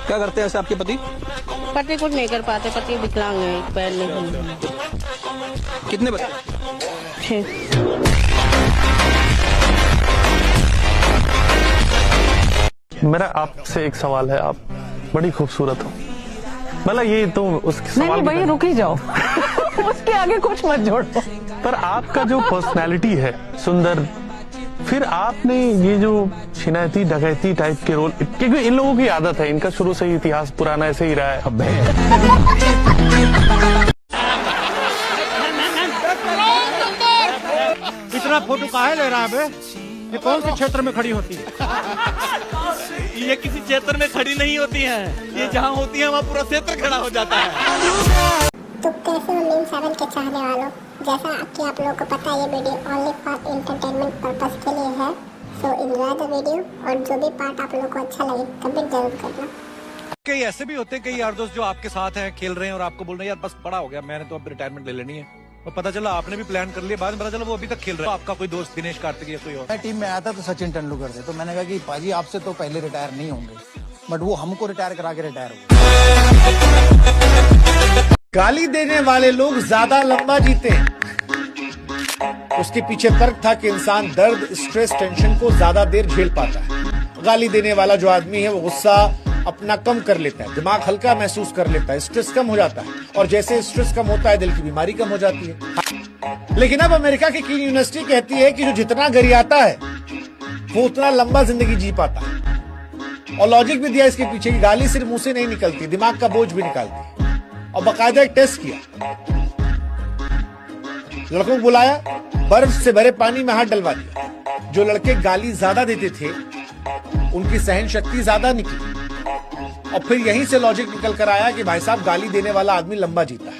क्या करते हैं ऐसे आपके पति? पति कुछ नहीं कर पाते, पति विकलांग है, एक पैर नहीं। कितने बच्चे? 6। मेरा आपसे एक सवाल है, आप बड़ी खूबसूरत हो। मतलब ये तो उसके सवाल नहीं भाई रुक ही जाओ उसके आगे कुछ मत जोड़ो। पर आपका जो पर्सनैलिटी है सुंदर, फिर आपने ये जो छिनैती डकैती टाइप के रोल, क्योंकि इन लोगों की आदत है, इनका शुरू से ही इतिहास पुराना ऐसे ही रहा है। इतना फोटो काहे ले रहा है बे? ये कौन से क्षेत्र में खड़ी होती है? ये किसी क्षेत्र में खड़ी नहीं होती हैं, ये जहाँ होती है वहाँ पूरा क्षेत्र खड़ा हो जाता है। तो कैसे हो मीम7 के चाहने वालों, जैसा कि आप लोगों को पता है ये video only for entertainment purpose के लिए है। सो एंजॉय द वीडियो, और जो भी पार्ट आप लोगों को अच्छा लगे कमेंट जरूर करना। कई ऐसे भी होते हैं, कई यार दोस्त जो आपके साथ हैं, खेल रहे हैं और आपको बोल रहे हैं यार बस बड़ा हो गया, मैंने तो अब रिटायरमेंट ले लेनी है, और पता चला आपने भी प्लान कर लिया, बाद में पता चला वो अभी तक खेल रहा है। आपका कोई दोस्त दिनेश कार्तिक या कोई और? मैं टीम में आया था तो सचिन तेंदुलकर थे, तो मैंने कहा कि पाजी आपसे तो पहले रिटायर नहीं होंगे, बट वो हमको रिटायर करा के रिटायर हो गए। गाली देने वाले लोग ज्यादा लंबा जीते हैं। उसके पीछे तर्क था कि इंसान दर्द, स्ट्रेस, टेंशन को ज्यादा देर झेल पाता है। गाली देने वाला जो आदमी है वो गुस्सा अपना कम कर लेता है, दिमाग हल्का महसूस कर लेता है, स्ट्रेस कम हो जाता है, और जैसे स्ट्रेस कम होता है दिल की बीमारी कम हो जाती है। लेकिन अब अमेरिका की कील यूनिवर्सिटी कहती है कि जो जितना गरियाता है वो उतना लंबा जिंदगी जी पाता है। और लॉजिक भी दिया इसके पीछे की गाली सिर्फ मुंह से नहीं निकलती, दिमाग का बोझ भी निकालती है। और बाकायदा एक टेस्ट किया, लड़कों को बुलाया, बर्फ से भरे पानी में हाथ डलवा दिया। जो लड़के गाली ज्यादा देते थे उनकी सहन शक्ति ज्यादा निकली, और फिर यहीं से लॉजिक निकल कर आया कि भाई साहब गाली देने वाला आदमी लंबा जीता है।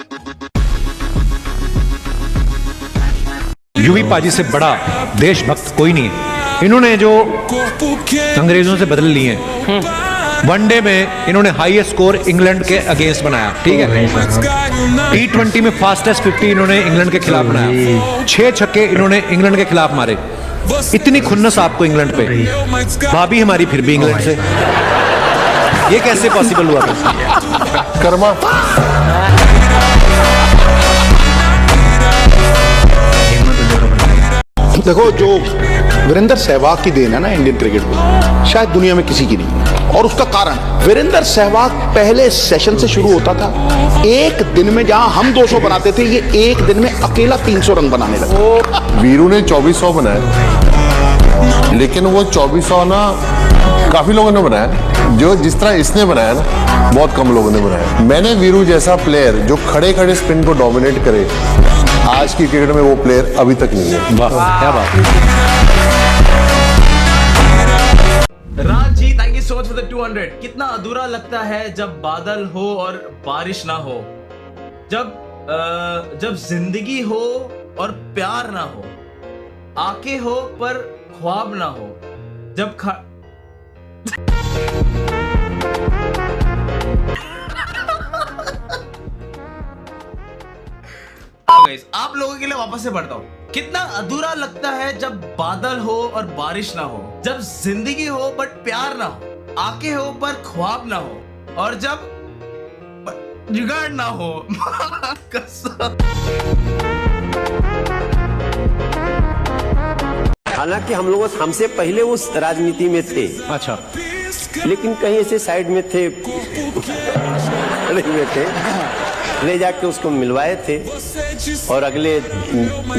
यूवी पाजी से बड़ा देशभक्त कोई नहीं है। इन्होंने जो अंग्रेजों से बदल लिए हैं, वनडे में इन्होंने हाईएस्ट स्कोर इंग्लैंड के अगेंस्ट बनाया, ठीक है। T20 में फास्टेस्ट 50 इन्होंने इंग्लैंड के खिलाफ बनाया, 6 छक्के इन्होंने इंग्लैंड के खिलाफ मारे। इतनी खुन्नस आपको इंग्लैंड पे, भाभी हमारी फिर भी इंग्लैंड से, ये कैसे पॉसिबल हुआ? कर्मा देखो, जो वीरेंद्र सहवाग की देन है ना इंडियन क्रिकेट को, शायद दुनिया में किसी की नहीं है। और उसका कारण, वीरेंद्र सहवाग पहले सेशन से शुरू होता था, एक दिन में जहां हम 200 बनाते थे, ये एक दिन में अकेला 300 रन बनाने लगा। वीरू ने 2400 बनाया, लेकिन वो 2400 ना काफी लोगों ने बनाया, जो जिस तरह इसने बनाया ना बहुत कम लोगों ने बनाया। मैंने वीरू जैसा प्लेयर जो खड़े खड़े स्पिन को डोमिनेट करे, आज की क्रिकेट में वो प्लेयर अभी तक नहीं है। वाह क्या बात। Raj ji, thank you so much for the 200। कितना अधूरा लगता है जब बादल हो और बारिश ना हो, जब जिंदगी हो और प्यार ना हो, आंखें हो पर ख्वाब ना हो, जब आप लोगों के लिए वापस से पढ़ता हूं। कितना अधूरा लगता है जब बादल हो और बारिश ना हो, जब जिंदगी हो बट प्यार ना हो, आंखें हो पर ख्वाब ना हो, और जब जुगाड़ ना हो। हालांकि हम लोग हमसे पहले उस राजनीति में थे, अच्छा, लेकिन कहीं ऐसे साइड में थे, ले जाके उसको मिलवाए थे, और अगले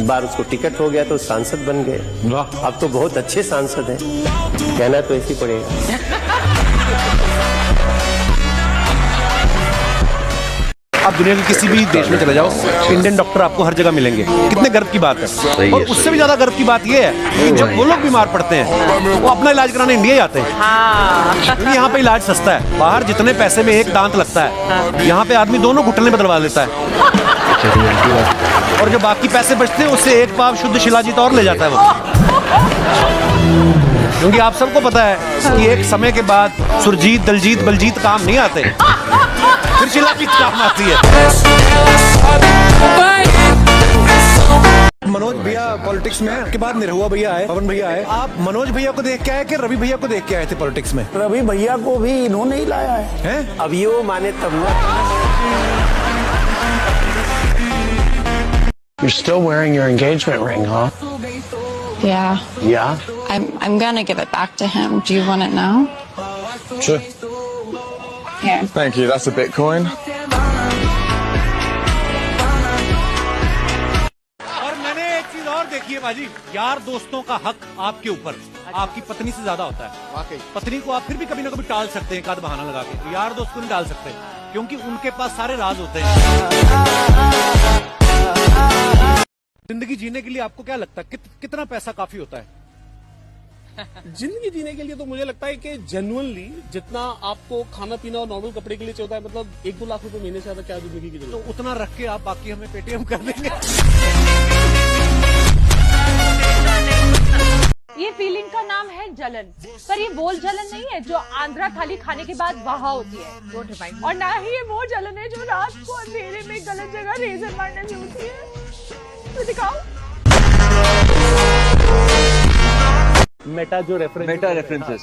बार उसको टिकट हो गया तो सांसद बन गए। अब तो बहुत अच्छे सांसद हैं, कहना तो ऐसे ही पड़ेगा। आप दुनिया के किसी भी देश में चले जाओ, इंडियन डॉक्टर आपको हर जगह मिलेंगे। कितने गर्व की बात है। और उससे भी ज्यादा गर्व की बात यह है कि जब वो लोग बीमार पड़ते हैं वो अपना इलाज कराने इंडिया जाते हैं, क्योंकि यहाँ पे इलाज सस्ता है। बाहर जितने पैसे में एक दांत लगता है, यहाँ पे आदमी दोनों घुटने बदलवा लेता है, और जो बाकी पैसे बचते हैं उससे एक पाव शुद्ध शिलाजीत और ले जाता है वो। क्योंकि आप सबको पता है कि एक समय के बाद सुरजीत, दलजीत, बलजीत काम नहीं आते, फिर शिलाजीत काम आती है। मनोज भैया पॉलिटिक्स में के बाद निरहुआ भैया आए, पवन भैया आए। आप मनोज भैया को देख के आए कि रवि भैया को देख के आए थे पॉलिटिक्स में? रवि भैया को भी इन्होंने ही लाया है। अब ये वो माने तब ना। You're still wearing your engagement ring, huh? Yeah. Yeah? I'm gonna give it back to him. Do you want it now? Sure. Here. Thank you. That's a Bitcoin. और मैंने एक चीज और देखी है बाजी, यार दोस्तों का हक आपके ऊपर आपकी पत्नी से ज्यादा होता है। वाकई पत्नी को आप फिर भी कभी ना कभी टाल सकते हैं, एक आध बहाना लगा के। यार दोस्त को नहीं टाल सकते, क्योंकि उनके पास सारे राज होते हैं। जिंदगी जीने के लिए आपको क्या लगता है कितना पैसा काफी होता है? जिंदगी जीने के लिए तो मुझे लगता है कि जेन्युइनली जितना आपको खाना पीना और नॉर्मल कपड़े के लिए चाहिए होता है, मतलब 1-2 लाख रुपए महीने से ज्यादा क्या जिंदगी की जरूरत तो उतना रख के आप बाकी हमें पेटीएम कर देंगे। ये फीलिंग का नाम है जलन, पर ये वो जलन नहीं है जो आंध्रा थाली खाने के बाद वहा होती है, और ना ही ये वो जलन है जो रात को अंधेरे में गलत जगह रेजर मारने से होती है। तो दिखाओ मेटा रेफरेंसेस,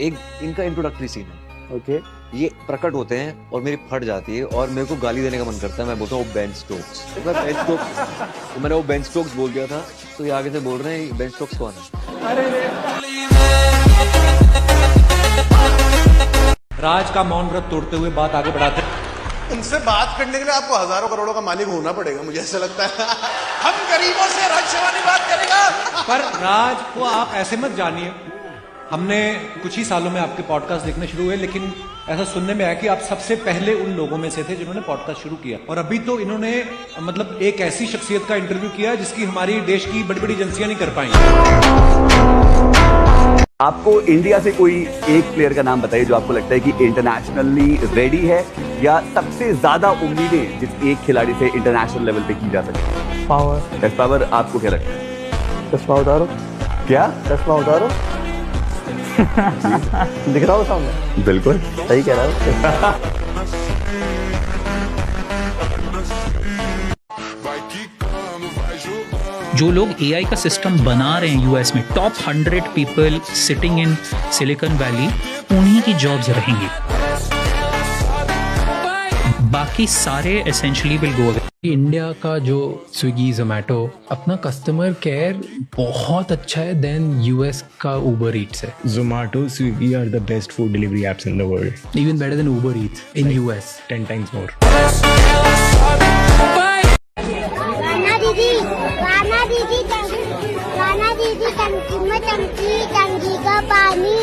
एक इनका इंट्रोडक्टरी सीन है। ओके, ये प्रकट होते हैं और मेरी फट जाती है और मेरे को गाली देने का मन करता है। मैं बोलता हूँ बेन स्टोक्स, तो मैंने वो बेन स्टोक्स बोल दिया था, तो ये आगे से बोल रहे हैं बेन स्टोक्स कौन है? राज का मौन व्रत तोड़ते हुए बात आगे बढ़ाते हैं। उनसे बात करने के लिए आपको हजारों करोड़ों का मालिक होना पड़ेगा, मुझे ऐसा लगता है। हम गरीबों से राज शेवानी बात करेगा। पर राज को आप ऐसे मत जानिए। हमने कुछ ही सालों में आपके पॉडकास्ट देखने शुरू हुए, लेकिन ऐसा सुनने में आया कि आप सबसे पहले उन लोगों में से थे जिन्होंने पॉडकास्ट शुरू किया। और अभी तो इन्होंने मतलब एक ऐसी शख्सियत का इंटरव्यू किया जिसकी हमारी देश की बड़ी बड़ी एजेंसियां नहीं कर पाई। आपको इंडिया से कोई एक प्लेयर का नाम बताइए जो आपको लगता है कि इंटरनेशनली रेडी है, या सबसे ज्यादा उम्मीदें जिस एक खिलाड़ी से इंटरनेशनल लेवल पे की जा सकती। पावर, टेस्ट पावर, आपको क्या लगता है? चश्मा उतारो। क्या चश्मा उतारो? दिख रहा हो सामने? बिल्कुल सही कह रहा हो। जो लोग एआई का सिस्टम बना रहे हैं यूएस में, top 100 people sitting in silicon valley, उन्हीं की जॉब्स रहेंगी, बाकी सारे essentially will go away. India का जो स्विगी जोमेटो अपना कस्टमर केयर बहुत अच्छा है देन यूएस का उबर ईट्स है। Zomato, Swiggy are the best food delivery apps in the world, even better than Uber Eats in US 10 times more। टंकी का पानी,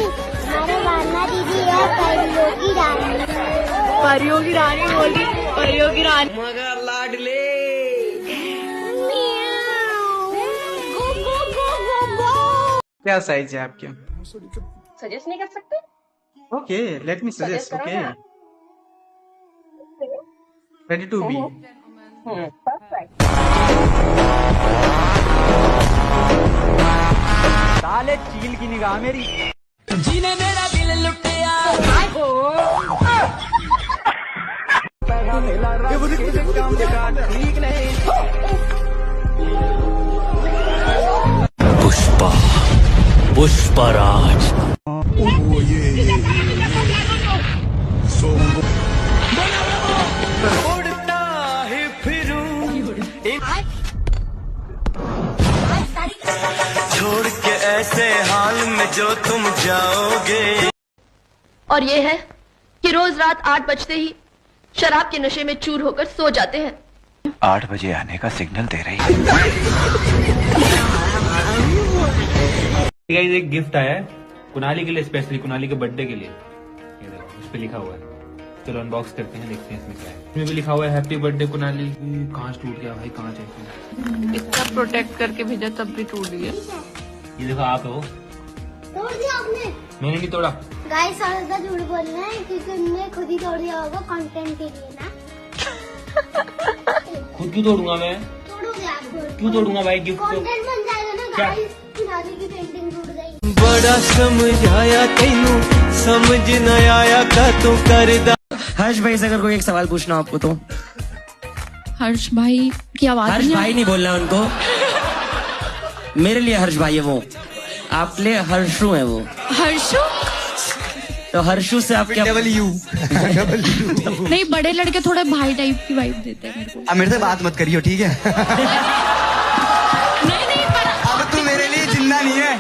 हमारे वाना दीदी है परियों की रानी बोली, परियों की रानी मगर लाडले। क्या साइज है आपके? सजेस्ट नहीं कर सकते? Okay, let me suggest. Okay, ready to be. साले चील की निगाह मेरी, जीने मेरा दिल लुटिया। पुष्पा, पुष्पराज। उड़ता ही फिरूं छोड़ के ऐसे हाल में जो तुम जाओगे। और ये है कि रोज रात 8 बजते ही शराब के नशे में चूर होकर सो जाते हैं। 8 बजे आने का सिग्नल दे रही है। एक गिफ्ट आया है कुनाली के लिए, स्पेशली कुनाली के बर्थडे के लिए। ये देखो, उस पे लिखा हुआ है। चलो अनबॉक्स करते हैं, देखते हैं इसमें क्या है। इसमें भी लिखा हुआ है हैप्पी बर्थडे कुनाली। कांच टूट गया भाई, कांच है। इतना प्रोटेक्ट करके भेजा तब भी टूट गया। ये देखो, आप हो। तोड़ दिया आपने? मैंने नहीं तोड़ा। गाइस सारा झूठ बोल रहे हैं क्योंकि उन्होंने खुद ही तोड़ दिया होगा कंटेंट के लिए ना। खुद क्यों तोड़ूंगा मैं? तोड़ोगे आप? क्यों तोड़ूंगा भाई? गिफ्ट कंटेंट बन जाएगा ना गाइस। कुनाली की पेंटिंग टूट गई। बड़ा समझाया तेनू, समझ न आया का तू करदा। हर्ष भाई से अगर कोई एक सवाल पूछना आपको तो? हर्ष भाई की आवाज हर्ष भाई नहीं बोलना उनको। मेरे लिए हर्ष भाई है वो, आपके लिए हर्षु है वो। हर्षु? तो हर्षु से आप क्या? W। नहीं, बड़े लड़के थोड़े भाई टाइप की वाइब देते हैं मेरे को। अब मेरे से बात मत करियो, ठीक है? नहीं पर अब तू मेरे लिए जिंदा नहीं है।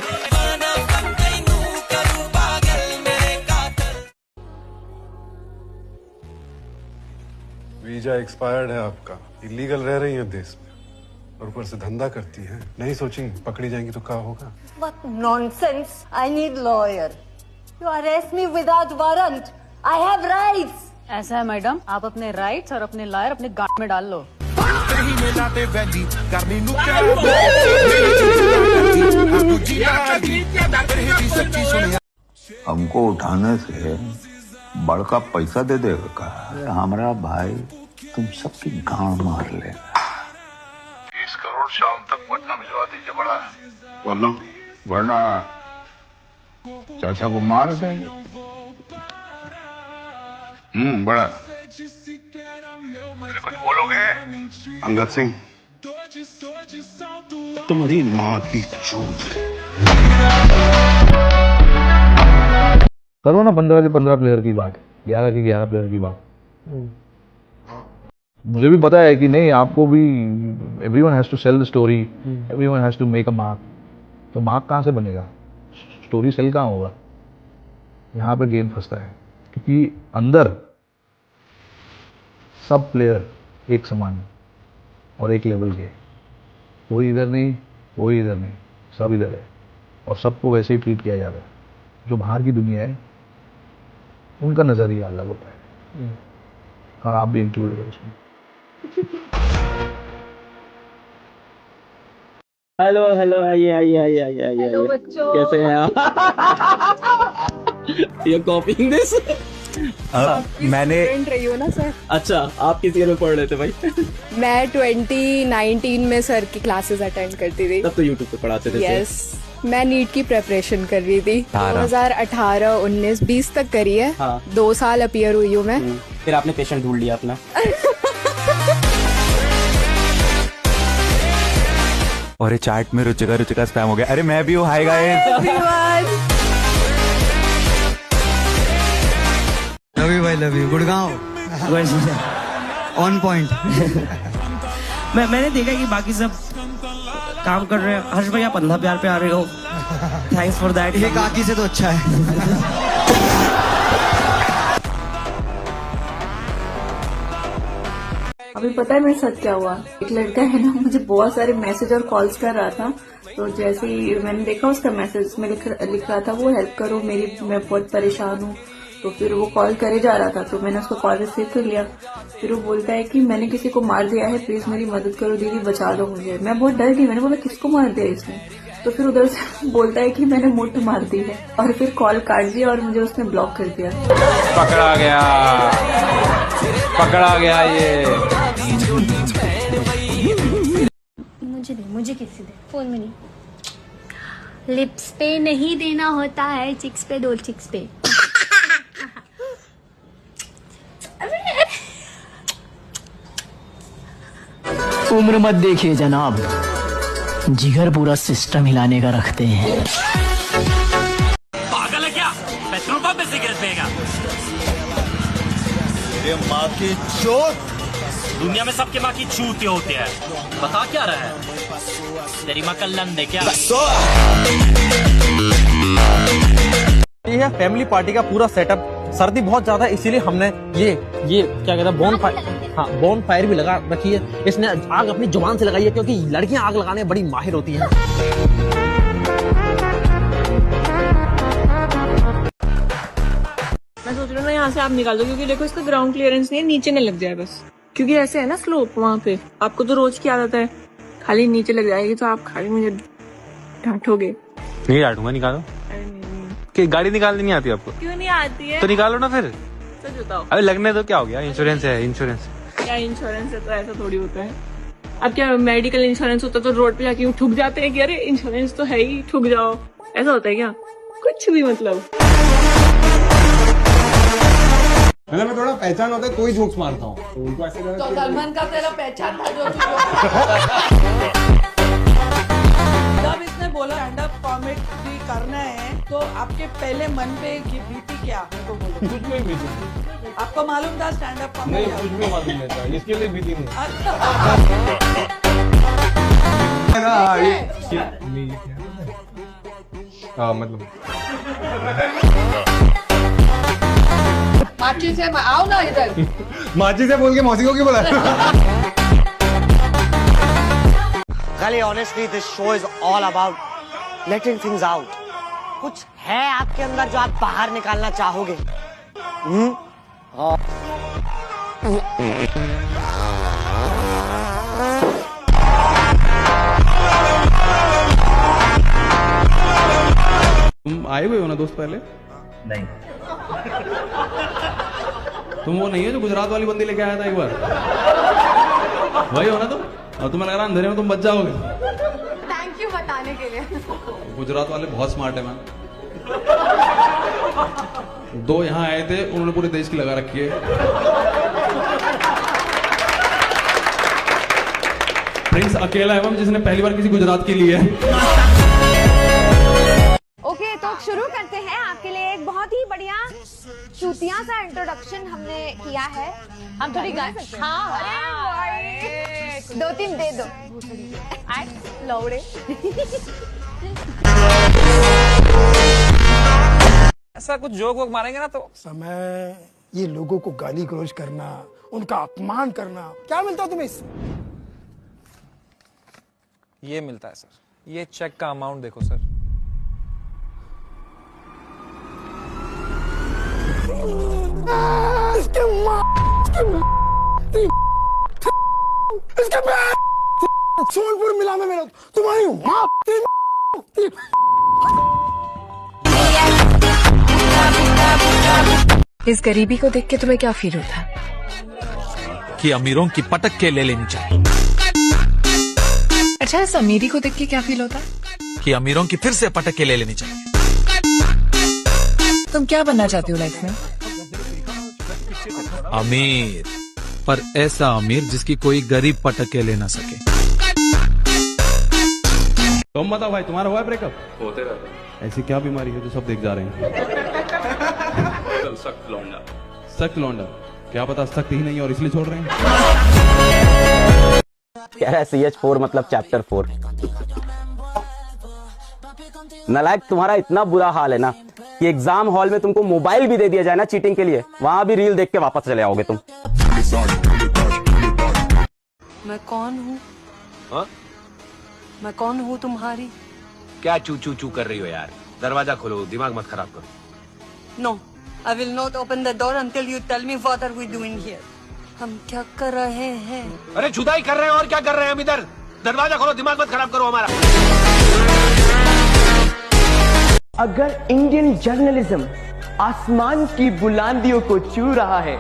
वीजा एक्सपायर्ड है आपका, इलीगल रह रही है देश में और ऊपर से धंधा करती है। नहीं सोची पकड़ी जाएंगी तो क्या होगा? What nonsense! I need lawyer. You arrest me without warrant. I have rights. ऐसा है मैडम, आप अपने राइट्स और अपने लॉयर अपने गांड में डाल लो। हमको उठाने से बड़का पैसा दे देगा का? हमारा भाई तुम सबकी गांड मार लेगा। 20 करोड़ शाम तक पटना भिजवा दीजिए बड़ा, वरना चाचा को मार देंगे। बड़ा कुछ बोलोगे? अंगद सिंह तुम्हारी माँ की चूत। करो ना 15 के 15 प्लेयर की बात, 11 के 11 प्लेयर की बात। मुझे भी पता है कि नहीं, आपको भी everyone has to sell the story, everyone has to make a mark. तो मार्क कहाँ से बनेगा? स्टोरी सेल कहाँ होगा? यहाँ पे गेम फंसता है, क्योंकि अंदर सब प्लेयर एक समान है और एक लेवल के। कोई इधर नहीं, कोई इधर नहीं, सब इधर है और सबको वैसे ही ट्रीट किया जाता है। जो बाहर की दुनिया है उनका नजरिया अलग होता है, और आप भी इंक्लूड हो उसमें। हेलो हेलो, आइए कैसे हैं आप? ये कॉपिंग दिस? मैंने रही हो ना सर? अच्छा, आप किस ईयर में पढ़ रहे थे भाई? मैं 2019 में सर की क्लासेस अटेंड करती थी। तब तो यूट्यूब पे पढ़ाते थे। यस, मैं नीट की प्रिपरेशन कर रही थी। 2018, 19, 20 तक करी है। हाँ। 2 साल अपीयर हुई हूँ मैं। फिर आपने पेशेंट ढूंढ लिया अपना। और ये चार्ट में रुचिका स्पैम हो गया। अरे मैं भी हूँ, hi guys. Love you Gurgaon on point. मैंने देखा कि बाकी सब काम कर रहे हैं। हर्ष भाई आप अंधा प्यार पे आ रहे हो, थैंक्स फॉर दैट। ये काकी से तो अच्छा है। अभी पता है मेरे साथ क्या हुआ? एक लड़का है ना, मुझे बहुत सारे मैसेज और कॉल्स कर रहा था। तो जैसे ही मैंने देखा उसका मैसेज में लिख रहा था वो हेल्प करो मेरी, मैं बहुत परेशान हूँ। तो फिर वो कॉल करे जा रहा था, तो मैंने उसको कॉल रिसीव कर लिया। फिर वो बोलता है कि मैंने किसी को मार दिया है, प्लीज मेरी मदद करो दीदी, बचा लो मुझे। मैं बहुत डर गई, मैंने बोला किसको मार दिया इसने? तो फिर उधर से बोलता है कि मैंने मुठ मार दी है, और फिर कॉल काट दिया और मुझे उसने ब्लॉक कर दिया। पकड़ा गया ये। मुझे किसी दे, फोन में नहीं। लिप्स पे नहीं देना होता है, चिक्स पे दो, चिक्स पे। उम्र मत देखिए जनाब, जिगर पूरा सिस्टम हिलाने का रखते हैं। पागल है क्या? पेट्रोल पंप में सिगरेट पिएगा? ये माँ की चोट। दुनिया में सबके माँ की चूतिया होती है। बता क्या रहा है? तेरी माँ कल्लन दे क्या? ये है फैमिली पार्टी का पूरा सेटअप। सर्दी बहुत ज्यादा है, इसीलिए हमने ये क्या कहता है बोन फायर भी लगा रखी है। इसने आग अपनी जुबान से लगाई है, क्योंकि लड़कियां आग लगाने में बड़ी माहिर होती हैं। मैं सोच रही हूँ ना यहाँ से आप निकाल दो, क्योंकि देखो इसका ग्राउंड क्लियरेंस नहीं है, नीचे न लग जाए बस। क्योंकि ऐसे है ना स्लोप वहाँ पे, आपको तो रोज की आदत है, खाली नीचे लग जाएगी तो आप खाली मुझे डांटोगे। नहीं डांटूंगा, निकालो। कि गाड़ी निकालनी नहीं आती आपको? क्यों नहीं आती है? तो निकालो ना फिर। सच बताओ। अबे लगने तो क्या हो गया, इंश्योरेंस है। इंश्योरेंस क्या इंश्योरेंस है तो ऐसा थोड़ी होता है। अब क्या मेडिकल इंश्योरेंस होता तो रोड पे जाके ठुक जाते हैं कि अरे इंश्योरेंस तो है ही, ठुक जाओ, ऐसा होता है क्या? कुछ भी मतलब। मैं थोड़ा पहचान होता है कोई जोक्स मारता हूँ। तो सलमान का तेरा पहचान था जो बोला स्टैंड अप कॉमेडी करना है तो आपके पहले मन पे बीती क्या तो बोलो। कुछ भी बीती आपको मालूम था स्टैंड अप कॉमेडी? नहीं, कुछ भी मालूम नहीं था, इसके लिए बीती नहीं। मतलब माची से आओ ना इधर। माची से बोल के मौसी को क्यों बोला? Really, honestly, this show is all about letting things out. कुछ है आपके अंदर जो आप बाहर निकालना चाहोगे? तुम आए हुए हो ना दोस्त पहले? नहीं। तुम वो नहीं है जो गुजरात वाली बंदी लेके आया था एक बार? वही हो ना तुम? और तुम्हें लग रहा अंधेरे में तुम बच जाओगे? थैंक यू बताने के लिए। गुजरात वाले बहुत स्मार्ट है मैम। 2 यहाँ आए थे, उन्होंने पूरे देश की लगा रखी है। प्रिंस अकेला है मैम जिसने पहली बार किसी गुजरात की ली है। ओके, तो शुरू करते हैं। आपके लिए एक बहुत ही बढ़िया चूतिया सा इंट्रोडक्शन हमने किया है। हम थोड़ी गा सकते हैं? हाँ, अरे 2-3 दे दो। लौड़े। ऐसा कुछ जोक वोक मारेंगे ना तो समय ये लोगों को गाली गलौज करना, उनका अपमान करना, क्या मिलता तुम्हें इससे? ये मिलता है सर। ये चेक का अमाउंट देखो सर। सोनपुर मिला में मेरा तुम्हारी माँ। इस गरीबी को देख के तुम्हें क्या फील होता है? कि अमीरों की पटक के ले लेनी चाहिए। अच्छा, इस अमीरी को देख के क्या फील होता है? कि अमीरों की फिर से पटक के ले लेनी चाहिए। तुम क्या बनना चाहते हो लाइफ में? अमीर, पर ऐसा अमीर जिसकी कोई गरीब पटक के ले ना सके। तुम बताओ भाई, तुम्हारा हुआ है ब्रेकअप? होते रहते हैं। ऐसी क्या बीमारी है जो सब देख जा रहे हैं? सख्त लौंडा। सख्त लौंडा? क्या पता सख्त ही नहीं और इसलिए छोड़ रहे हैं। कह रहा है CH4 मतलब चैप्टर 4। नालायक, तुम्हारा इतना बुरा हाल है ना कि एग्जाम हॉल में तुमको मोबाइल भी दे दिया जाए ना चीटिंग के लिए, वहां भी रील देख के वापस चले आओगे तुम। मैं कौन हूँ? हाँ? मैं कौन हूँ तुम्हारी? क्या चू चू चू कर रही हो यार? दरवाजा खोलो, दिमाग मत खराब करो। No, I will not open the door until you tell me what are we doing here. हम क्या कर रहे हैं? अरे जुदाई कर रहे हैं और क्या कर रहे हैं हम इधर? दरवाजा खोलो, दिमाग मत खराब करो हमारा। अगर इंडियन जर्नलिज्म आसमान की बुलंदियों को छू रहा है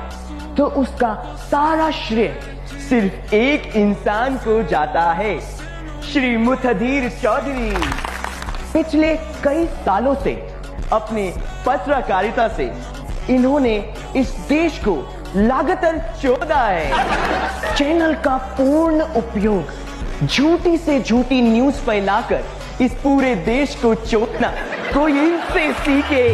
तो उसका सारा श्रेय सिर्फ एक इंसान को जाता है, श्री मुथदीर चौधरी। पिछले कई सालों से अपने पत्रकारिता से इन्होंने इस देश को लगातार चोदा है। चैनल का पूर्ण उपयोग झूठी से झूठी न्यूज फैलाकर इस पूरे देश को चोदना कोई इनसे सीखे।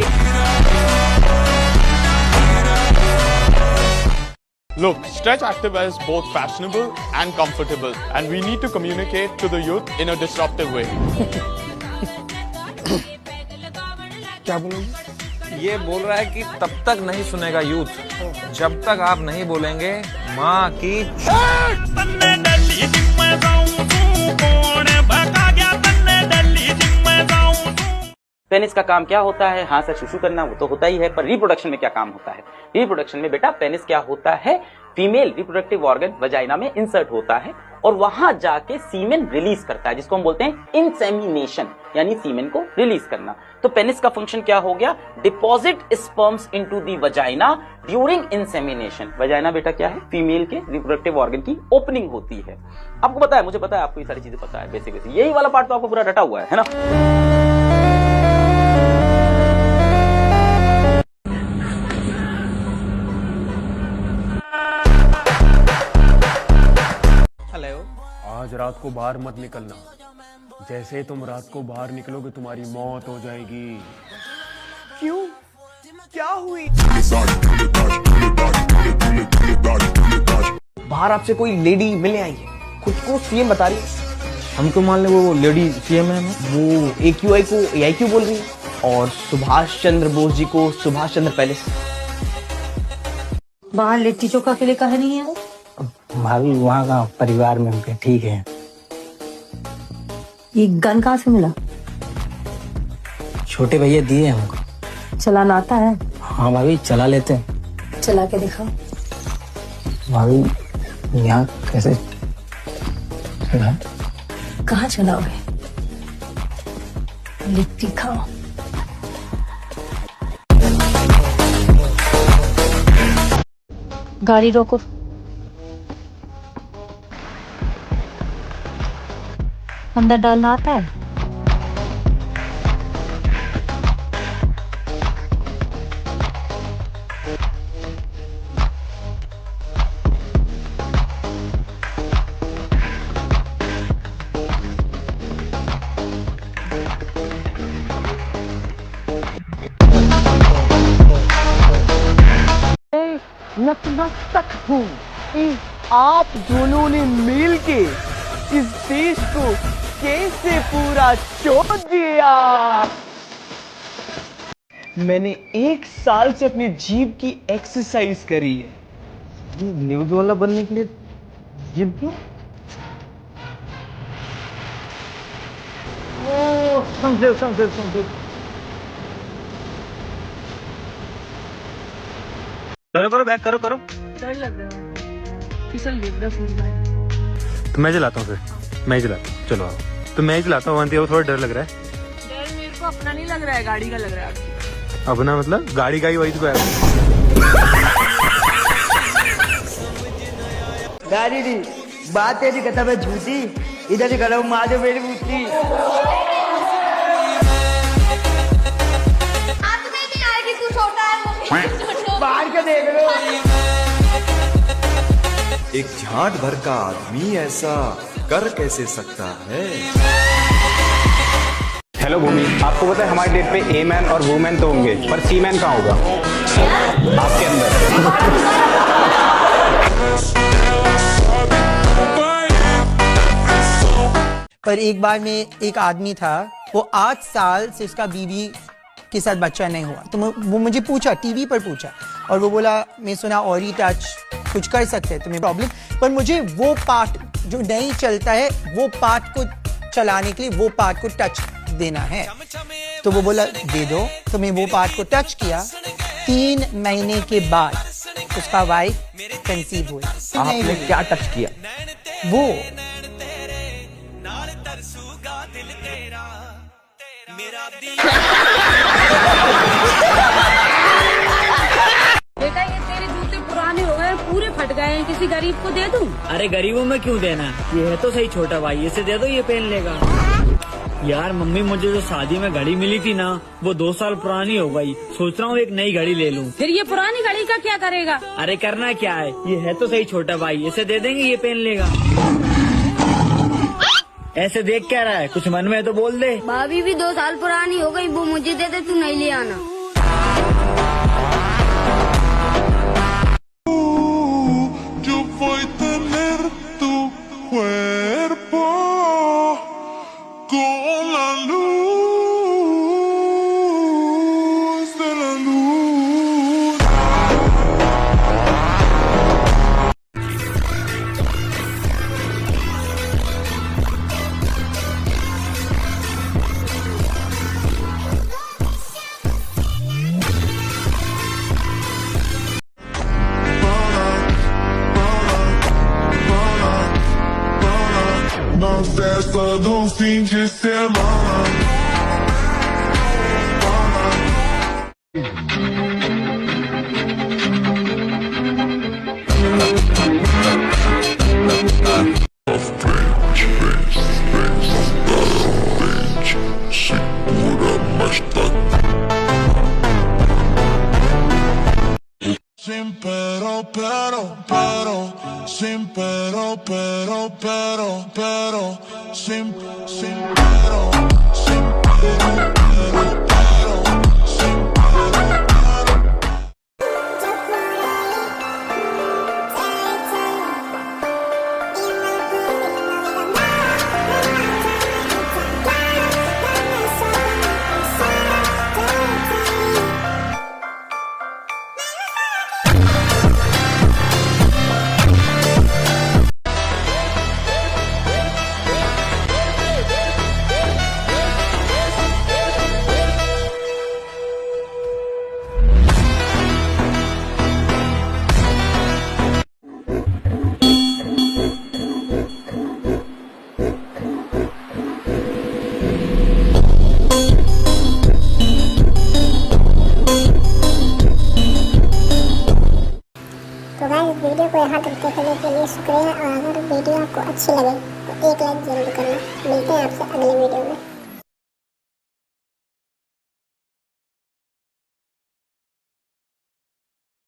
Look, Stretch Active is both fashionable and comfortable, and we need to communicate to the youth in a disruptive way. क्या बोलोगे? ये बोल रहा है कि तब तक नहीं सुनेगा यूथ जब तक आप नहीं बोलेंगे माँ की। पेनिस का काम क्या होता है? हाँ सर, शुशु करना वो तो होता ही है, पर रिप्रोडक्शन में क्या काम होता है? रिप्रोडक्शन में बेटा पेनिस क्या होता है? फीमेल रिप्रोडक्टिव ऑर्गन वजाइना में इंसर्ट होता है और वहां जाके सीमेन रिलीज करता है, जिसको हम बोलते हैं इंसेमिनेशन, यानी सीमेन को रिलीज करना। तो पेनिस का फंक्शन क्या हो गया? Deposit sperms into the vagina during insemination. Vagina बेटा क्या है? फीमेल के रिप्रोडक्टिव ऑर्गन की ओपनिंग होती है। आपको पता है, मुझे पता है, आपको ये सारी चीजें पता है। बेसिक यही वाला पार्ट तो आपको पूरा रटा हुआ है ना? आज रात को बाहर मत निकलना, जैसे तुम रात को बाहर निकलोगे तुम्हारी मौत हो जाएगी। क्यों? क्या हुई? बाहर आपसे कोई लेडी मिलने आई है, खुद को सीएम बता रही है। हमको मान ले वो लेडी सीएम है, वो AQI को AIQ बोल रही है और सुभाष चंद्र बोस जी को सुभाष चंद्र पैलेस। बाहर लिट्टी चोखा के लिए कहे नहीं है? भाभी वहाँ का परिवार में उनके ठीक है। ये गन कहाँ से मिला? छोटे भैया दिए हमको। चलाना आता है? हाँ भाभी चला लेते हैं। चला के दिखाओ। भाभी यहाँ कैसे चला? कहाँ चलाओगे? लिट्टी खाओ। गाड़ी रोको। अंदर डालना आता है? नतमस्तक हूँ आप दोनों ने मिलके इस देश को कैसे पूरा छोड़ दिया। मैंने 1 साल से अपनी जीभ की एक्सरसाइज करी है। न्यूज वाला बनने के लिए जिम क्यों? समझे। करो बैक करो। डर लग रहा है, फिसल गिर रहा है। तो मैं चलाता हूँ फिर, मैं ही चलाता हूँ। चलो आओ, तो मैं ही चलाता हूँ। वो थोड़ा डर लग रहा है। डर मेरे को अपना नहीं लग रहा है, गाड़ी का लग रहा है। अपना मतलब गाड़ी का ही वही तो है। गाड़ी दी बात तेरी कथा में झूठी, इधर ही करो माधो मेरी बूटी। बाहर के देख लो। एक झाट भर का आदमी ऐसा कर कैसे सकता है? हेलो भूमि, आपको पता है हमारे डेट पे ए मैन और वूमेन तो होंगे, पर सी मैन कहाँ होगा? आपके अंदर। पर एक बार में एक आदमी था, वो 8 साल से उसका बीवी के साथ बच्चा नहीं हुआ, तो वो मुझे पूछा, टीवी पर पूछा, और वो बोला मैं सुना और ही टच कुछ कर सकते हैं तुम्हें प्रॉब्लम, पर मुझे वो पार्ट जो नहीं चलता है वो पार्ट को चलाने के लिए वो पार्ट को टच देना है। तो वो बोला दे दो, तो मैं वो पार्ट को टच किया। 3 महीने के बाद उसका वाइफ कंसीव हुई। आपने क्या टच किया? वो बेटा ये तेरे जूते पुराने हो गए, पूरे फट गए हैं, किसी गरीब को दे दूं? अरे गरीबों में क्यों देना, ये है तो सही छोटा भाई, इसे दे दो, ये पहन लेगा। यार मम्मी मुझे जो शादी में घड़ी मिली थी ना, वो 2 साल पुरानी हो गई, सोच रहा हूँ एक नई घड़ी ले लूँ। फिर ये पुरानी घड़ी का क्या करेगा? अरे करना क्या है, ये है तो सही छोटा भाई, इसे दे देंगे, ये पहन लेगा। ऐसे देख क्या रहा है, कुछ मन में है तो बोल दे। भाभी भी 2 साल पुरानी हो गई, वो मुझे दे दे, तू नहीं ले आना। Yo voy a tener tu cuerpo con la luz de la luna. Na festa do fim de semana. Segura, mas tá. Sin pero, sin pero, sin pero, sin तो गाइस वीडियो को यहाँ तक देखने के लिए शुक्रिया और अगर वीडियो आपको अच्छी लगे तो एक लाइक जरूर करना। मिलते हैं आपसे अगले वीडियो में।